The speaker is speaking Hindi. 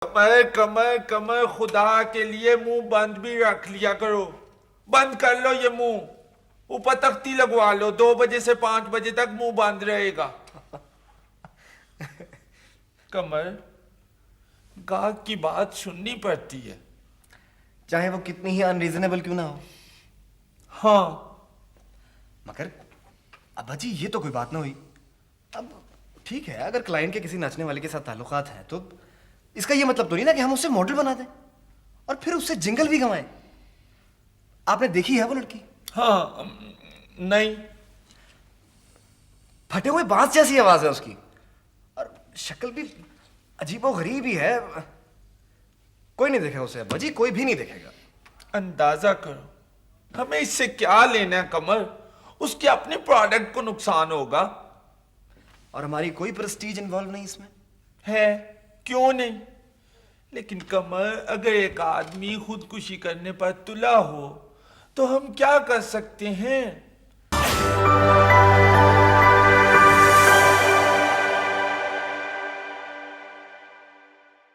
कमर कमर कमर, खुदा के लिए मुंह बंद भी रख लिया करो। बंद कर लो ये मुंह, ऊपर तख्ती लगवा लो, 2 बजे से 5 बजे तक मुंह बंद रहेगा। कमर, गाहक की बात सुननी पड़ती है, चाहे वो कितनी ही अनरीजनेबल क्यों ना हो। हाँ। मगर अब्बा जी ये तो कोई बात ना हुई। अब ठीक है, अगर क्लाइंट के किसी नाचने वाले के साथ ताल्लुकात हैं तो इसका ये मतलब तो नहीं ना कि हम उससे मॉडल बना दें और फिर उससे जिंगल भी गवाएं। आपने देखी है वो लड़की? हाँ, नहीं। फटे हुए बांस जैसी आवाज है उसकी और शक्ल भी अजीबो गरीब ही है। कोई नहीं देखेगा उसे अब्बा जी, कोई भी नहीं देखेगा। अंदाजा करो, हमें इससे क्या लेना है कमर? उसके अपने प्रोडक्ट को नुकसान होगा। और हमारी कोई प्रेस्टीज इन्वॉल्व नहीं इसमें है, क्यों नहीं? लेकिन कमर, अगर एक आदमी खुदकुशी करने पर तुला हो तो हम क्या कर सकते हैं?